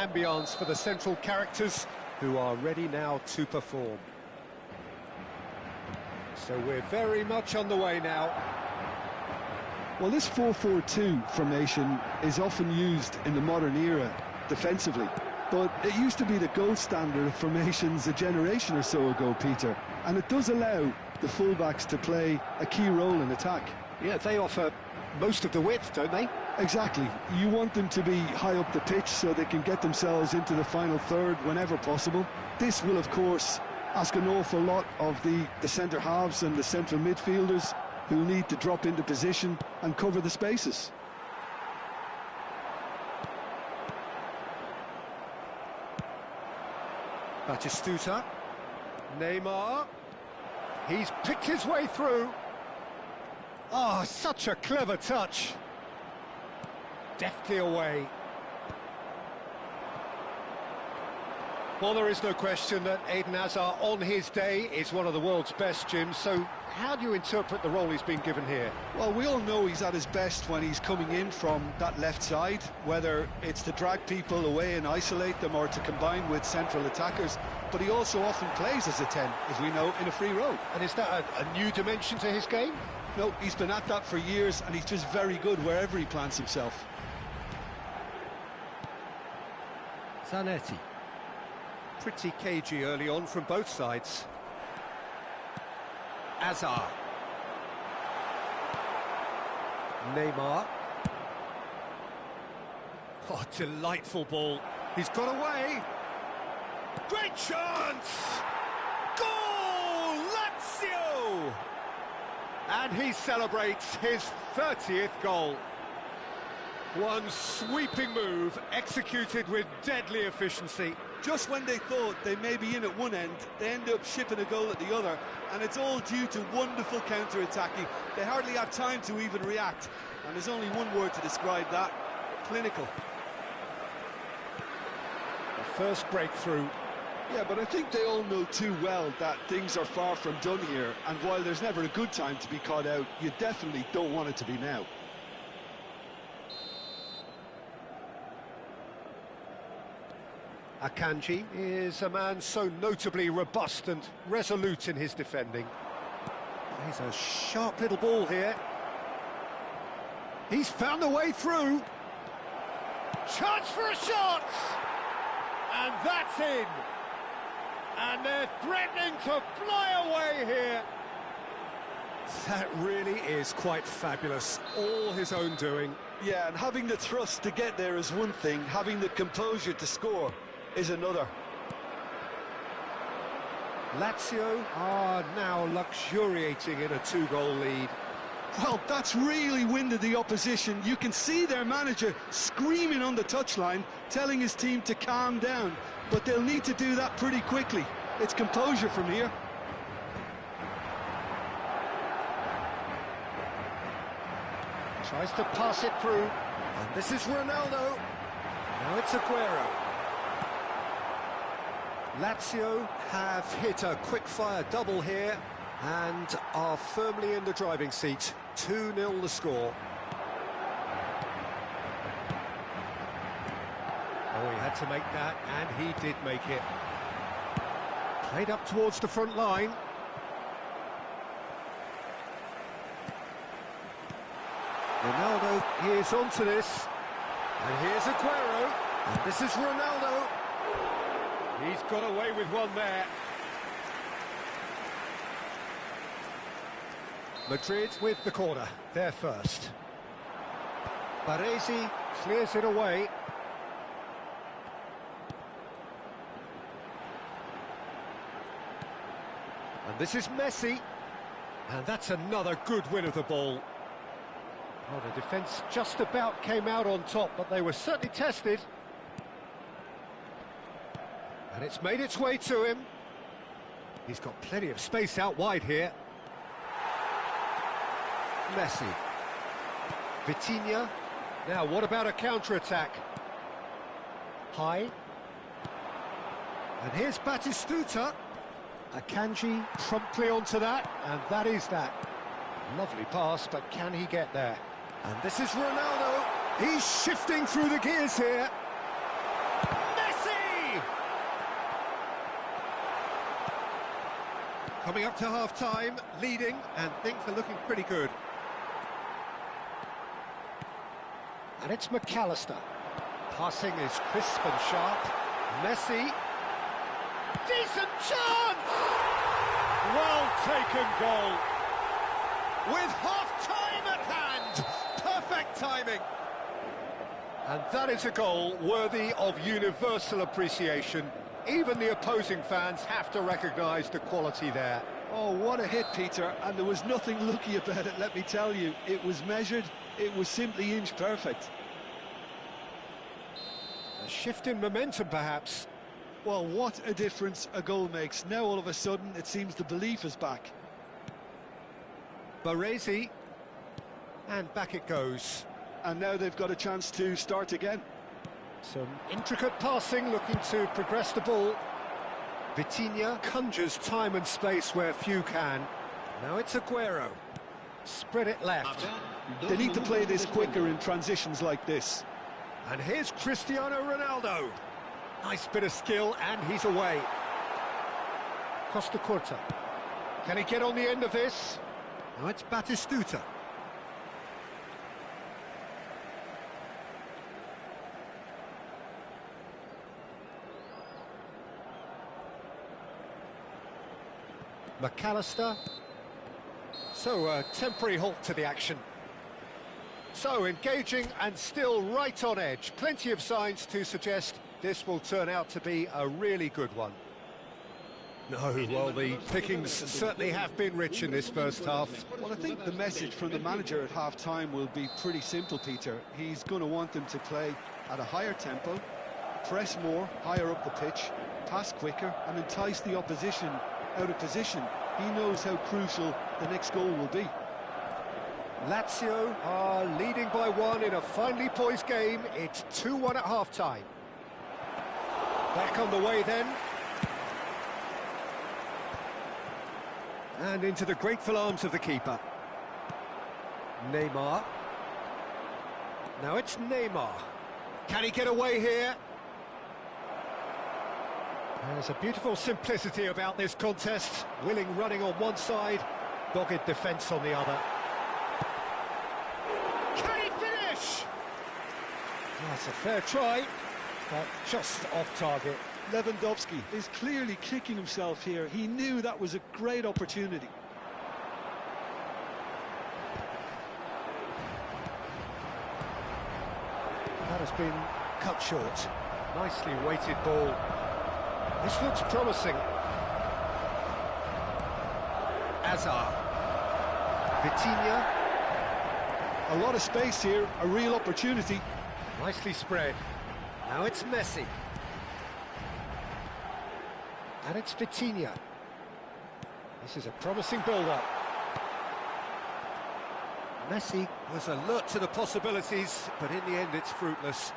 ambience for the central characters who are ready now to perform. So we're very much on the way now. Well, this 4-4-2 formation is often used in the modern era defensively, but it used to be the gold standard of formations a generation or so ago, Peter, and it does allow the fullbacks to play a key role in attack. Yeah, they offer most of the width, don't they? Exactly. You want them to be high up the pitch so they can get themselves into the final third whenever possible. This will, of course, ask an awful lot of the centre halves and the central midfielders, who need to drop into position and cover the spaces. Batistuta, Neymar, he's picked his way through. Oh, such a clever touch. Deftly away. Well, there is no question that Eden Hazard, on his day, is one of the world's best, Jim. So how do you interpret the role he's been given here? Well, we all know he's at his best when he's coming in from that left side, whether it's to drag people away and isolate them or to combine with central attackers. But he also often plays as a 10, as we know, in a free role. And is that a new dimension to his game? No, he's been at that for years, and he's just very good wherever he plants himself. Zanetti. Pretty cagey early on from both sides. Hazard. Neymar. Oh, delightful ball. He's got away. Great chance! Goal! Lazio! And he celebrates his 30th goal. One sweeping move, executed with deadly efficiency. Just when they thought they may be in at one end, they end up shipping a goal at the other, and it's all due to wonderful counter-attacking. They hardly had time to even react, and there's only one word to describe that: clinical. The first breakthrough. Yeah, but I think they all know too well that things are far from done here, and while there's never a good time to be caught out, you definitely don't want it to be now. Akanji is a man so notably robust and resolute in his defending. He's a sharp little ball here. He's found a way through. Chance for a shot! And that's in! And they're threatening to fly away here. That really is quite fabulous. All his own doing. Yeah, and having the thrust to get there is one thing, having the composure to score is another. Lazio are now luxuriating in a 2-goal lead. Well, that's really winded the opposition. You can see their manager screaming on the touchline, telling his team to calm down, but they'll need to do that pretty quickly. It's composure from here. Tries to pass it through, and this is Ronaldo. Now it's Aguero. Lazio have hit a quick-fire double here and are firmly in the driving seat. 2-0 the score. Oh, he had to make that, and he did make it. Played up towards the front line. Ronaldo is onto this. And here's Aguero. And this is Ronaldo. He's got away with one there. Madrid with the corner, they're first. Baresi clears it away. And this is Messi. And that's another good win of the ball. Oh, the defence just about came out on top, but they were certainly tested. And it's made its way to him. He's got plenty of space out wide here. Messi. Vitinha. Now, what about a counter-attack? High. And here's Batistuta. Akanji promptly onto that, and that is that. Lovely pass, but can he get there? And this is Ronaldo. He's shifting through the gears here. Coming up to half-time, leading, and things are looking pretty good. And it's McAllister. Passing is crisp and sharp. Messi. Decent chance! Well taken goal. With half-time at hand. Perfect timing. And that is a goal worthy of universal appreciation. Even the opposing fans have to recognise the quality there. Oh, what a hit, Peter, and there was nothing lucky about it, let me tell you. It was measured, it was simply inch perfect. A shift in momentum, perhaps. Well, what a difference a goal makes. Now, all of a sudden, it seems the belief is back. Baresi. And back it goes. And now they've got a chance to start again. Some intricate passing, looking to progress the ball. Vitinha conjures time and space where few can. Now it's Aguero. Spread it left. They need to play this quicker in transitions like this. And here's Cristiano Ronaldo. Nice bit of skill, and he's away. Costa Curta. Can he get on the end of this? Now it's Batistuta. McAllister. So a temporary halt to the action. So engaging and still right on edge. Plenty of signs to suggest this will turn out to be a really good one. No, well, the pickings certainly have been rich in this first half. Well, I think the message from the manager at half-time will be pretty simple, Peter. He's going to want them to play at a higher tempo, press more, higher up the pitch, pass quicker, and entice the opposition out of position. He knows how crucial the next goal will be. Lazio are leading by 1 in a finely poised game. It's 2-1 at half-time. Back on the way then. And into the grateful arms of the keeper. Neymar. Now it's Neymar. Can he get away here? There's a beautiful simplicity about this contest. Willing running on one side, dogged defence on the other. Can he finish? That's a fair try, but just off target. Lewandowski is clearly kicking himself here. He knew that was a great opportunity. That has been cut short. Nicely weighted ball. This looks promising. Azar. Vitinha. A lot of space here, a real opportunity. Nicely spread. Now it's Messi. And it's Vitinha. This is a promising build-up. Messi was alert to the possibilities, but in the end it's fruitless.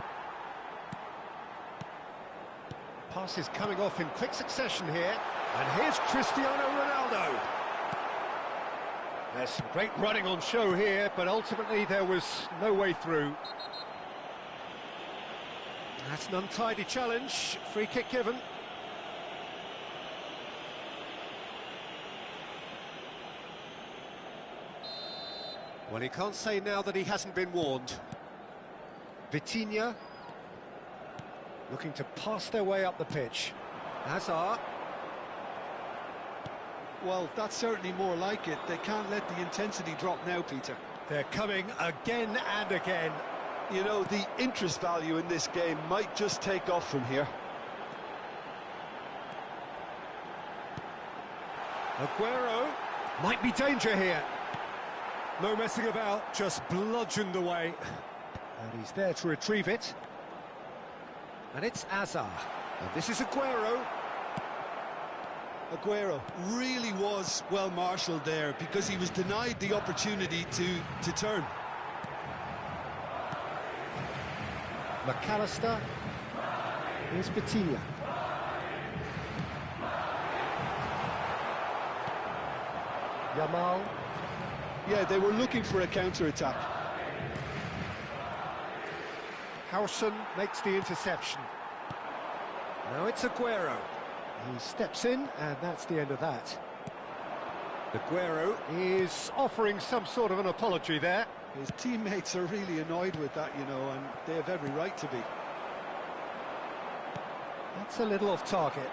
Pass is coming off in quick succession here. And here's Cristiano Ronaldo. There's some great running on show here, but ultimately there was no way through. That's an untidy challenge. Free kick given. Well, he can't say now that he hasn't been warned. Vitinha. Looking to pass their way up the pitch. Hazard. Well, that's certainly more like it. They can't let the intensity drop now, Peter. They're coming again and again. You know, the interest value in this game might just take off from here. Aguero. Might be danger here. No messing about, just bludgeoned away. And he's there to retrieve it. And it's Azar. And this is Aguero. Aguero really was well marshalled there because he was denied the opportunity to turn. McAllister. Here's Vitinha. Yamal. Yeah, they were looking for a counter-attack. Howson makes the interception. Now it's Aguero. He steps in, and that's the end of that. Aguero is offering some sort of an apology there. His teammates are really annoyed with that, you know, and they have every right to be. That's a little off target.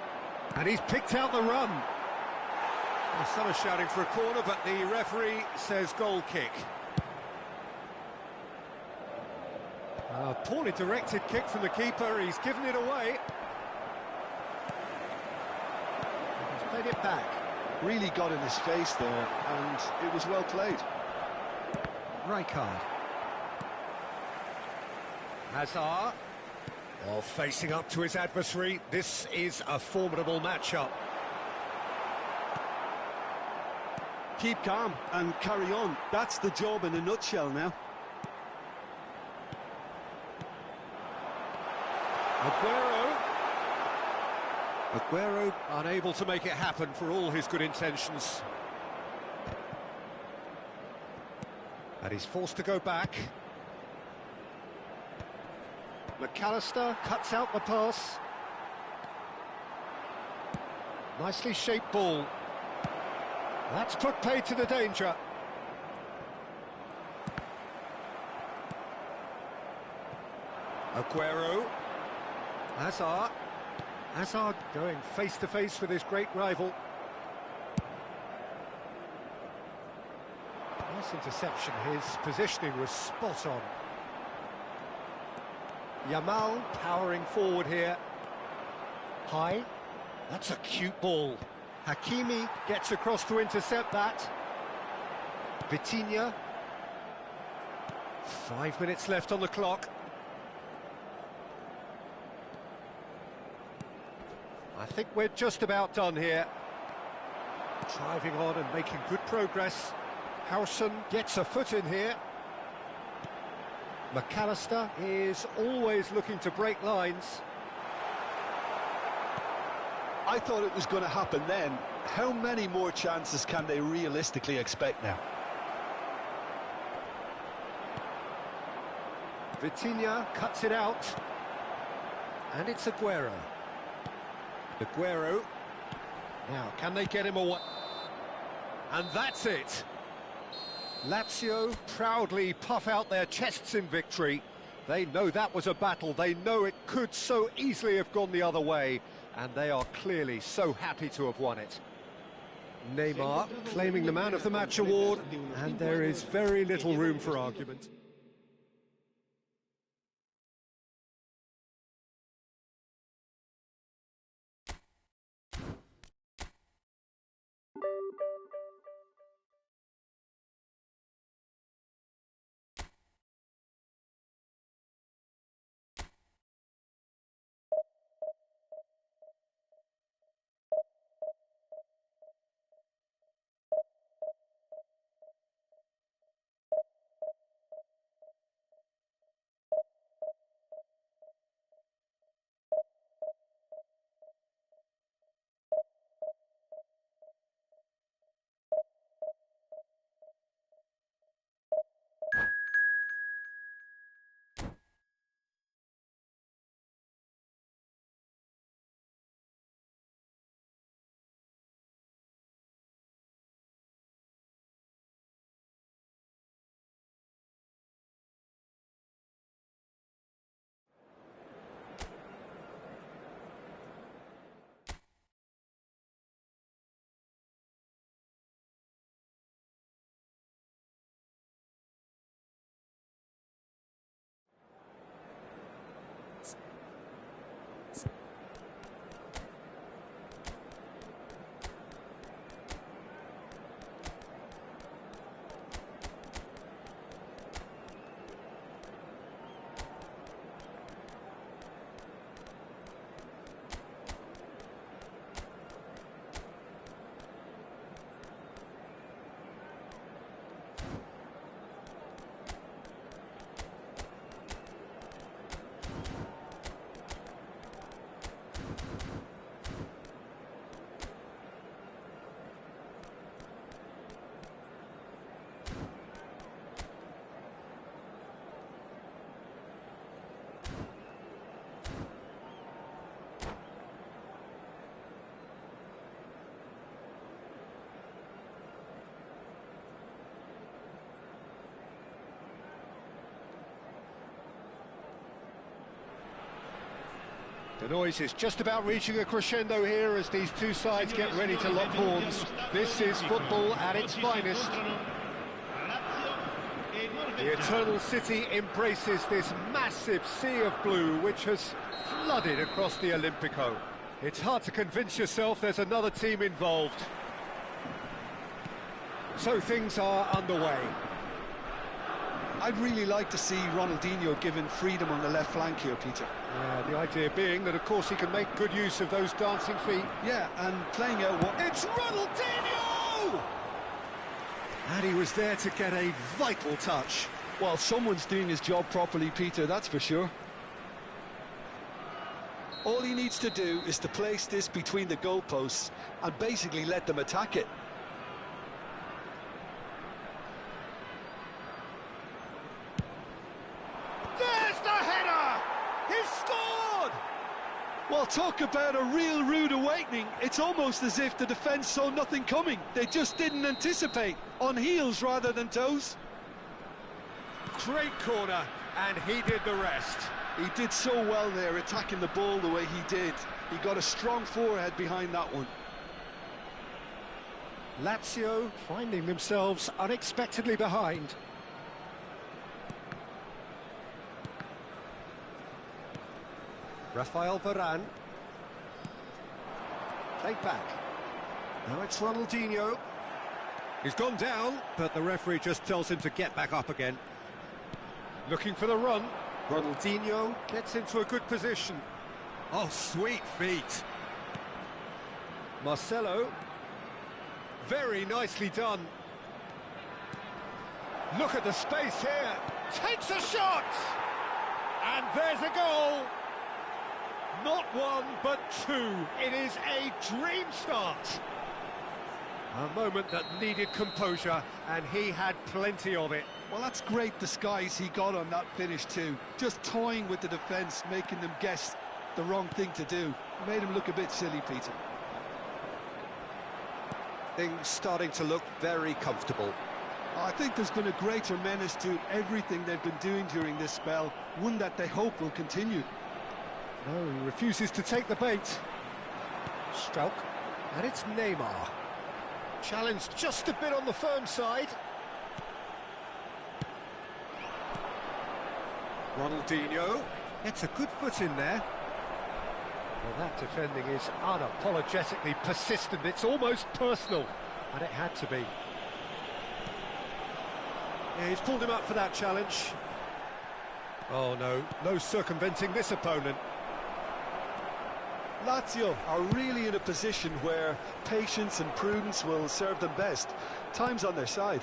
And he's picked out the run. Well, some are shouting for a corner, but the referee says goal kick. A poorly directed kick from the keeper. He's given it away. He's played it back. Really got in his face there, and it was well played. Rijkaard. Hazard. Well, facing up to his adversary, this is a formidable matchup. Keep calm and carry on. That's the job in a nutshell now. Aguero unable to make it happen for all his good intentions. And he's forced to go back. McAllister cuts out the pass. Nicely shaped ball. That's put paid to the danger. Aguero. Hazard going face-to-face with his great rival. Nice interception, his positioning was spot on. Yamal powering forward here. High, that's a cute ball. Hakimi gets across to intercept that. Vitinha. 5 minutes left on the clock. I think we're just about done here. Driving on and making good progress. Howson gets a foot in here. McAllister is always looking to break lines. I thought it was going to happen then. How many more chances can they realistically expect now? Vitinha cuts it out. And it's Aguero. Aguero. Now, can they get him away? And that's it. Lazio proudly puff out their chests in victory. They know that was a battle. They know it could so easily have gone the other way. And they are clearly so happy to have won it. Neymar claiming the Man of the Match award. And there is very little room for argument. The noise is just about reaching a crescendo here as these two sides get ready to lock horns. This is football at its finest. The Eternal City embraces this massive sea of blue which has flooded across the Olympico. It's hard to convince yourself there's another team involved. So things are underway. I'd really like to see Ronaldinho given freedom on the left flank here, Peter. The idea being that, of course, he can make good use of those dancing feet. Yeah, and playing out what... It's Ronaldinho! And he was there to get a vital touch. Well, someone's doing his job properly, Peter, that's for sure. All he needs to do is to place this between the goalposts and basically let them attack it. There's the header! He's scored! Well, talk about a real rude awakening. It's almost as if the defence saw nothing coming. They just didn't anticipate, on heels rather than toes. Great corner, and he did the rest. He did so well there, attacking the ball the way he did. He got a strong forehead behind that one. Lazio finding themselves unexpectedly behind. Rafael Varane. Played back. Now it's Ronaldinho. He's gone down, but the referee just tells him to get back up again. Looking for the run. Ronaldinho gets into a good position. Oh, sweet feet. Marcelo. Very nicely done. Look at the space here. Takes a shot! And there's a goal. Not one, but two. It is a dream start. A moment that needed composure, and he had plenty of it. Well, that's great disguise he got on that finish too. Just toying with the defence, making them guess the wrong thing to do. Made him look a bit silly, Peter. Things starting to look very comfortable. I think there's been a greater menace to everything they've been doing during this spell, one that they hope will continue. No, he refuses to take the bait. Strauch, and it's Neymar. Challenge just a bit on the firm side. Ronaldinho gets a good foot in there. Well, that defending is unapologetically persistent. It's almost personal, and it had to be. Yeah, he's pulled him up for that challenge. Oh no, no circumventing this opponent. Lazio are really in a position where patience and prudence will serve them best. Time's on their side.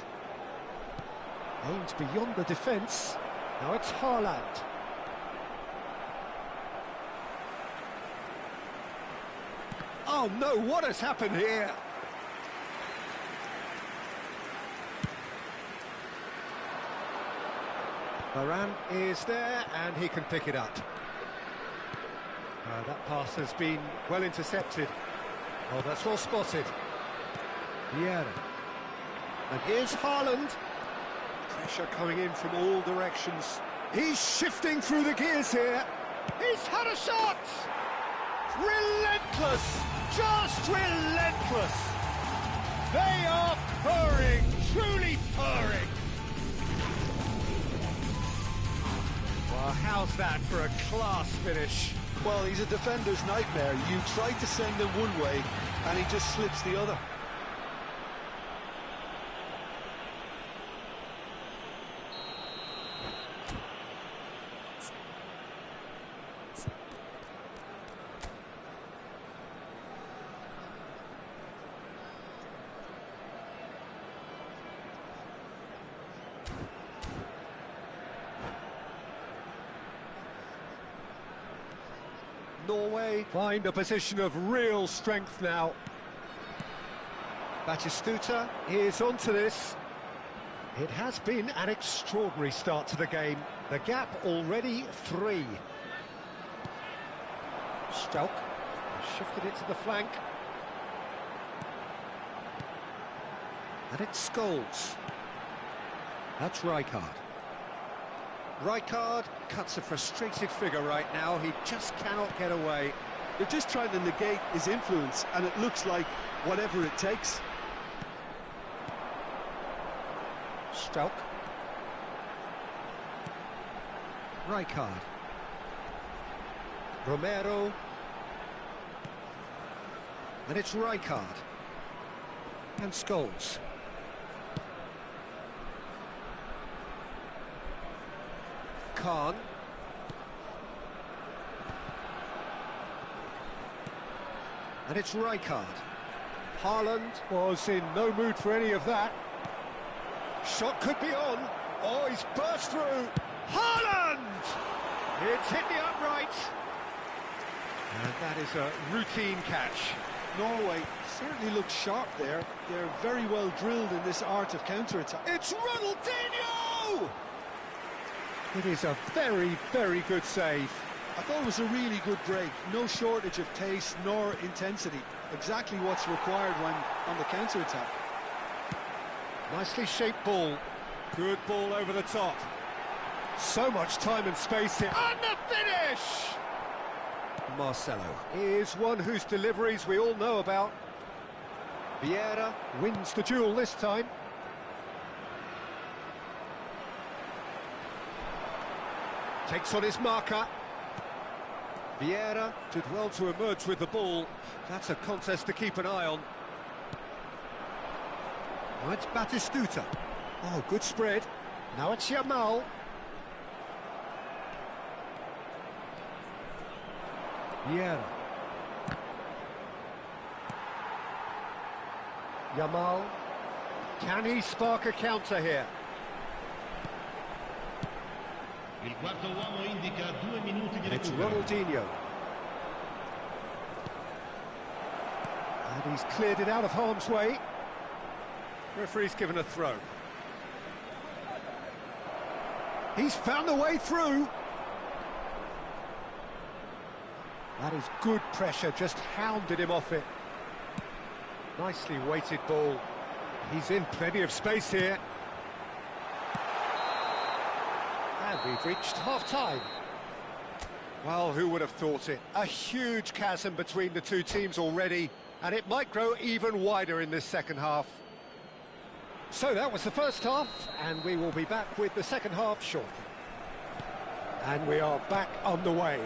Aims beyond the defence. Now it's Haaland. Oh no, what has happened here? Varane is there and he can pick it up. That pass has been well intercepted. Oh, that's well spotted. Siaran. And here's Haaland. Pressure coming in from all directions. He's shifting through the gears here. He's had a shot! Relentless! Just relentless! They are purring, truly purring. Well, how's that for a class finish? Well, he's a defender's nightmare. You try to send him one way, and he just slips the other. Norway find a position of real strength now. Batistuta is onto this. It has been an extraordinary start to the game. The gap already 3. Strauch shifted it to the flank. And it's Scholes. That's Rijkaard. Rijkaard cuts a frustrated figure right now. He just cannot get away. They're just trying to negate his influence, and it looks like whatever it takes. Strauch. Rijkaard. Romero. And it's Rijkaard. And Scholes. Khan. And it's Rijkaard. Haaland was in no mood for any of that. Shot could be on. Oh, he's burst through. Haaland! It's hit the upright. And that is a routine catch. Norway certainly looks sharp there. They're very well drilled in this art of counter-attack. It's Ronaldinho! It is a very, very good save. I thought it was a really good break. No shortage of pace nor intensity. Exactly what's required when on the counter-attack. Nicely shaped ball. Good ball over the top. So much time and space here. And the finish! Marcelo is one whose deliveries we all know about. Vieira wins the duel this time. Takes on his marker. Vieira did well to emerge with the ball. That's a contest to keep an eye on. Now it's Batistuta. Oh, good spread. Now it's Yamal. Vieira. Yamal. Can he spark a counter here? Il quarto uomo indica 2 minuti di It's recupero. Ronaldinho. And he's cleared it out of harm's way. Referee's given a throw. He's found a way through. That is good pressure, just hounded him off it. Nicely weighted ball. He's in plenty of space here. And we've reached half-time. Well, who would have thought it? A huge chasm between the two teams already, and it might grow even wider in this second half. So that was the first half, and we will be back with the second half shortly. And we are back on the way.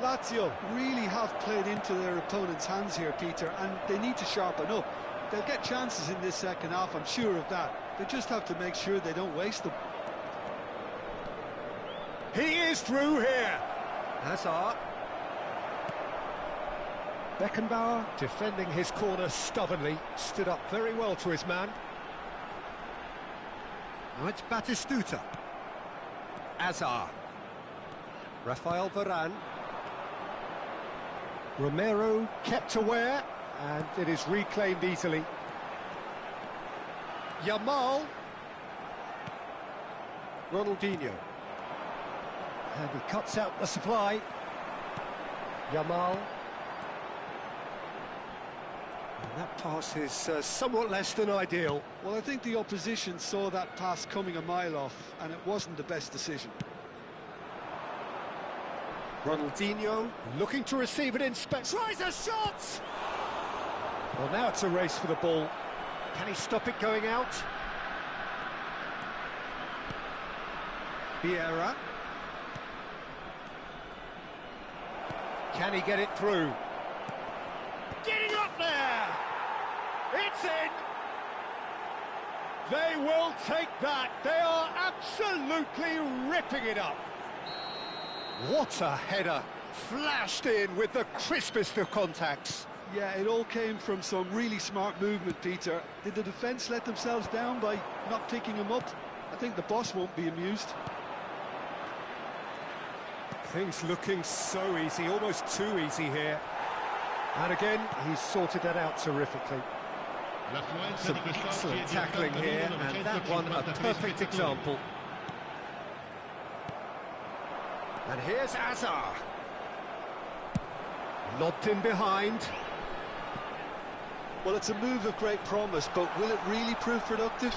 Lazio really have played into their opponent's hands here, Peter, and they need to sharpen up. They'll get chances in this second half, I'm sure of that. They just have to make sure they don't waste them. He is through here. Hazard. Beckenbauer defending his corner stubbornly, stood up very well to his man. Now it's Batistuta. Hazard. Rafael Varane. Romero kept aware, and it is reclaimed easily. Yamal. Ronaldinho. And he cuts out the supply. Yamal. And that pass is somewhat less than ideal. Well, I think the opposition saw that pass coming a mile off, and it wasn't the best decision. Ronaldinho looking to receive it in space. Tries a shot! Well, now it's a race for the ball. Can he stop it going out? Vieira. Can he get it through? Getting up there! It's in! They will take that. They are absolutely ripping it up. What a header. Flashed in with the crispest of contacts. Yeah, it all came from some really smart movement, Peter. Did the defence let themselves down by not picking him up? I think the boss won't be amused. Things looking so easy, almost too easy here. And again, he's sorted that out terrifically. Some excellent tackling here, and that one a perfect example. And here's Hazard. Lobbed in behind. Well, it's a move of great promise, but will it really prove productive?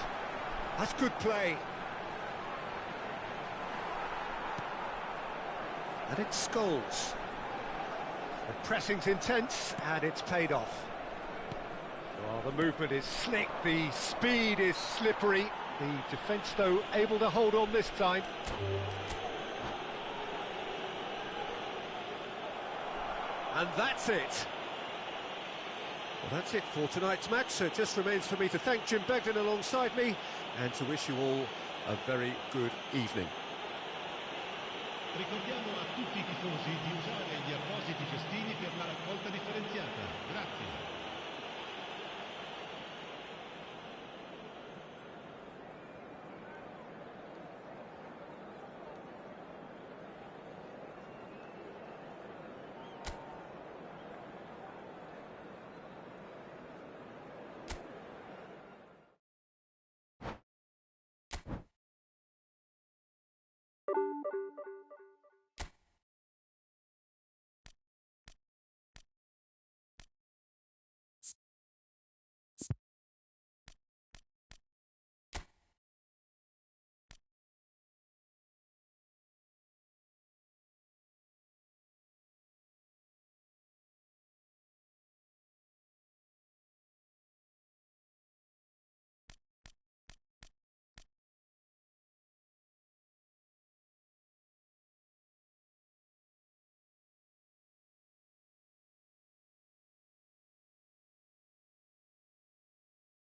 That's good play. And it's Scholes. The pressing's intense, and it's paid off. Well, the movement is slick, the speed is slippery. The defence, though, able to hold on this time. And that's it. Well, that's it for tonight's match. So it just remains for me to thank Jim Beglin alongside me and to wish you all a very good evening. Ricordiamo a tutti i tifosi di usare gli appositi cestini per la raccolta differenziata. Grazie.